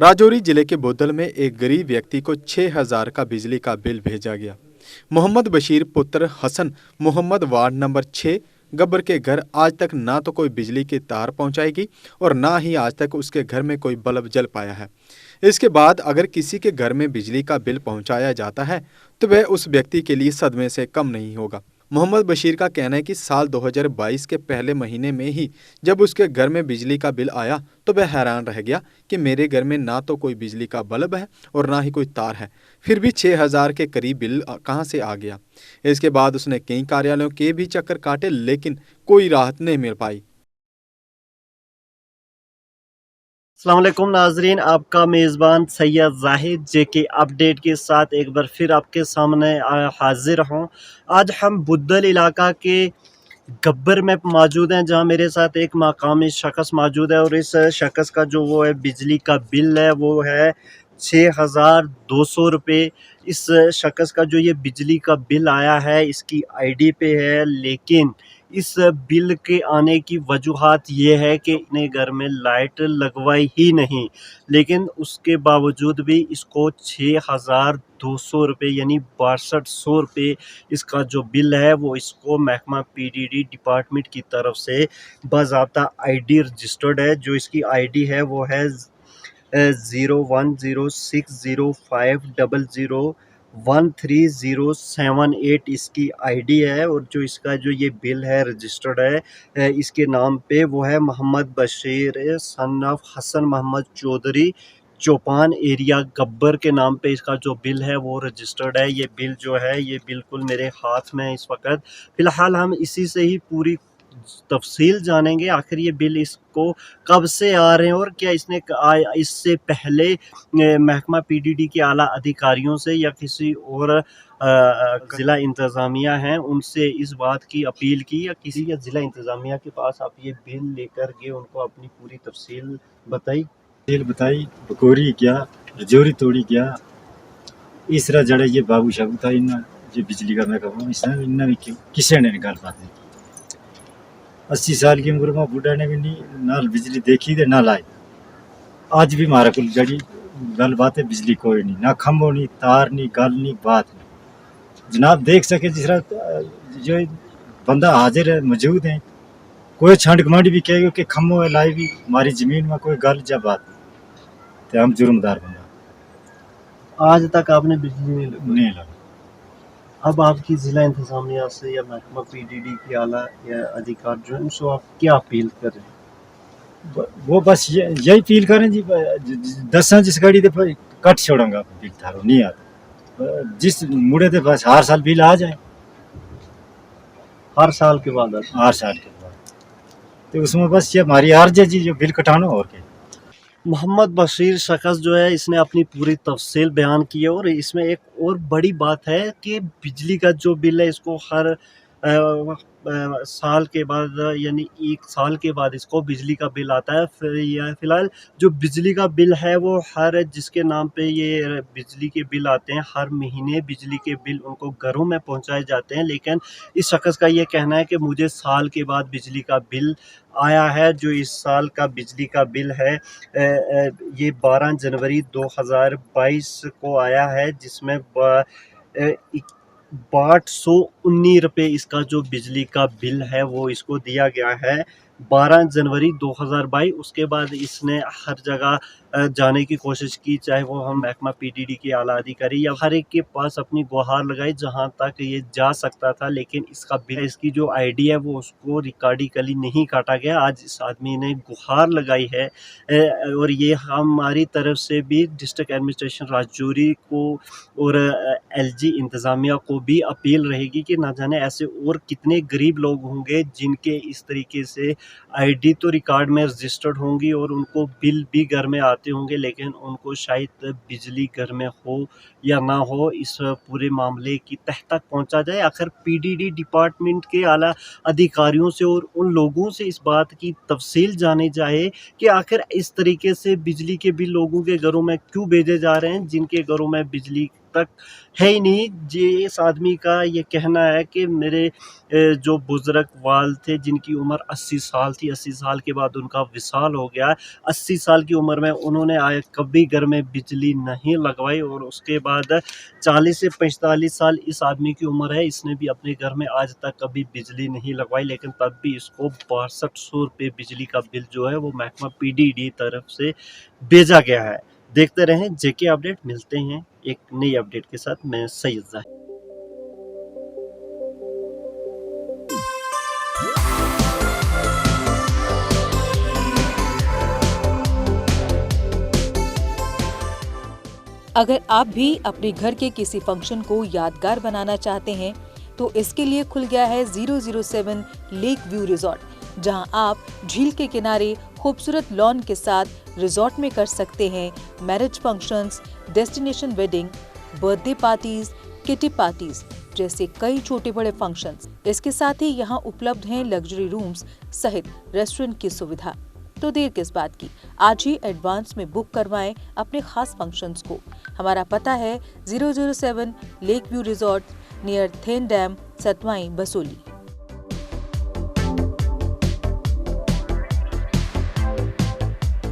राजौरी जिले के बोदल में एक गरीब व्यक्ति को 6,000 का बिजली का बिल भेजा गया। मोहम्मद बशीर पुत्र हसन मोहम्मद वार्ड नंबर 6 गब्बर के घर आज तक ना तो कोई बिजली की तार पहुंचाएगी और ना ही आज तक उसके घर में कोई बल्ब जल पाया है। इसके बाद अगर किसी के घर में बिजली का बिल पहुंचाया जाता है तो वह उस व्यक्ति के लिए सदमे से कम नहीं होगा। मोहम्मद बशीर का कहना है कि साल 2022 के पहले महीने में ही जब उसके घर में बिजली का बिल आया तो वह हैरान रह गया कि मेरे घर में ना तो कोई बिजली का बल्ब है और ना ही कोई तार है, फिर भी 6,000 के करीब बिल कहां से आ गया। इसके बाद उसने कई कार्यालयों के भी चक्कर काटे लेकिन कोई राहत नहीं मिल पाई। अस्सलाम वालेकुम नाजरीन, आपका मेज़बान सैयद जाहिद जेके अपडेट के साथ एक बार फिर आपके सामने हाजिर हूँ। आज हम बुद्दल इलाका के गब्बर में मौजूद हैं, जहाँ मेरे साथ एक मकामी शख्स मौजूद है और इस शख्स का जो वो है बिजली का बिल है वो है 6,200 रुपये। इस शख्स का जो ये बिजली का बिल आया है इसकी आईडी पे है, लेकिन इस बिल के आने की वजूहात ये है कि इन्हें घर में लाइट लगवाई ही नहीं, लेकिन उसके बावजूद भी इसको 6,200 रुपये यानी 6200 रुपये इसका जो बिल है वो इसको महकमा पीडीडी डिपार्टमेंट की तरफ से बाज़ाब्ता आईडी रजिस्टर्ड है। जो इसकी आईडी है वो है 010605001308 इसकी आईडी है। और जो इसका जो ये बिल है रजिस्टर्ड है इसके नाम पे वो है Mohammad Bashir son of Hasan Mohammad Chaudhary, Chaupan area Gabbar के नाम पे इसका जो बिल है वो रजिस्टर्ड है। ये बिल जो है ये बिल्कुल मेरे हाथ में है इस वक्त। फ़िलहाल हम इसी से ही पूरी तफसील जानेंगे, आखिर ये बिल इसको कब से आ रहे हैं और क्या इससे पहले महकमा पीडीडी के आला अधिकारियों से या किसी और ज़िला इंतज़ामिया हैं उनसे इस बात की अपील की या किसी या ज़िला इंतज़ामिया के पास आप ये बिल लेकर गए, उनको अपनी पूरी तफसील बताई? बताई बकोरी क्या रजौरी तोड़ी क्या इसरा जड़े ये बाबू शाबू था इन्ना ये बिजली का मैं कहूँ इसने इन्ना भी क्यों किसी ने निकाल पाते 80 साल की उम्र में बूढ़ा ने भी नहीं ना बिजली देखी थे ना लाई। आज भी हमारा कुल जड़ी गल बात है बिजली कोई नहीं, ना खम्बो नहीं तार नहीं गल नहीं बात नहीं। जनाब देख सके जिस तरह जो बंदा हाजिर है मौजूद है, कोई छंड कमांड भी कहेगा कि खम्बो है लाई भी हमारी जमीन में कोई गल जा बात नहीं, तो हम जुर्मदार बंदा आज तक आपने बिजली नहीं लगा। अब आपकी ज़िला इंतज़ामिया से या महकमा पीडीडी के आला या अधिकार जो है उनसे आप क्या अपील कर रहे हैं? वो बस यही फील करें जी 10 जिस गाड़ी दे कट छोड़ूंगा बिल थारो नहीं आता जिस मुड़े दे बस हर साल बिल आ जाए, हर साल के बाद हर साल के बाद तो उसमें बस ये हमारी अर्ज है जी जो बिल कटाना और क्या। मोहम्मद बशीर शख्स जो है इसने अपनी पूरी तफसील बयान की है और इसमें एक और बड़ी बात है कि बिजली का जो बिल है इसको हर साल के बाद यानी 1 साल के बाद इसको बिजली का बिल आता है। फ़िलहाल जो बिजली का बिल है वो हर जिसके नाम पे ये बिजली के बिल आते हैं हर महीने बिजली के बिल उनको घरों में पहुंचाए जाते हैं, लेकिन इस शख्स का ये कहना है कि मुझे साल के बाद बिजली का बिल आया है। जो इस साल का बिजली का बिल है ये 12 जनवरी 2022 को आया है, जिसमें 819 रुपये इसका जो बिजली का बिल है वो इसको दिया गया है 12 जनवरी 2022। उसके बाद इसने हर जगह जाने की कोशिश की, चाहे वो हम महकमा पीडीडी के आला अधिकारी या हर एक के पास अपनी गुहार लगाई जहां तक ये जा सकता था, लेकिन इसका बिल इसकी जो आईडी है वो उसको रिकॉर्डिकली नहीं काटा गया। आज इस आदमी ने गुहार लगाई है और ये हमारी तरफ से भी डिस्ट्रिक्ट एडमिनिस्ट्रेशन राजौरी को और एलजी इंतज़ामिया को भी अपील रहेगी कि ना जाने ऐसे और कितने गरीब लोग होंगे जिनके इस तरीके से आईडी तो रिकॉर्ड में रजिस्टर्ड होंगी और उनको बिल भी घर में आते होंगे, लेकिन उनको शायद बिजली घर में हो या ना हो इस पूरे मामले की तह तक पहुंचा जाए। आखिर पीडीडी डिपार्टमेंट के आला अधिकारियों से और उन लोगों से इस बात की तफसील जानी जाए कि आखिर इस तरीके से बिजली के बिल लोगों के घरों में क्यों भेजे जा रहे हैं जिनके घरों में बिजली तक है ही नहीं। ये इस आदमी का ये कहना है कि मेरे जो बुजुर्ग वाल थे जिनकी उम्र 80 साल थी, 80 साल के बाद उनका विसाल हो गया। 80 साल की उम्र में उन्होंने कभी घर में बिजली नहीं लगवाई, और उसके बाद 40 से 45 साल इस आदमी की उम्र है, इसने भी अपने घर में आज तक कभी बिजली नहीं लगवाई, लेकिन तब भी इसको 6200 रुपये बिजली का बिल जो है वो महकमा पीडीडी तरफ से भेजा गया है। देखते रहें जेके अपडेट। मिलते हैं एक नई अपडेट के साथ। मैं सैयद ज़ाहिद। अगर आप भी अपने घर के किसी फंक्शन को यादगार बनाना चाहते हैं तो इसके लिए खुल गया है 007 लेक व्यू रिजॉर्ट, जहां आप झील के किनारे खूबसूरत लॉन के साथ रिजॉर्ट में कर सकते हैं marriage functions, destination wedding, birthday parties, kitty parties जैसे कई छोटे बड़े फंक्शंस। इसके साथ ही यहां उपलब्ध हैं लग्जरी रूम्स सहित रेस्टोरेंट की सुविधा। तो देर किस बात की, आज ही एडवांस में बुक करवाएं अपने खास फंक्शंस को। हमारा पता है 007 lake view resort near Thein dam, Satwai, Basoli.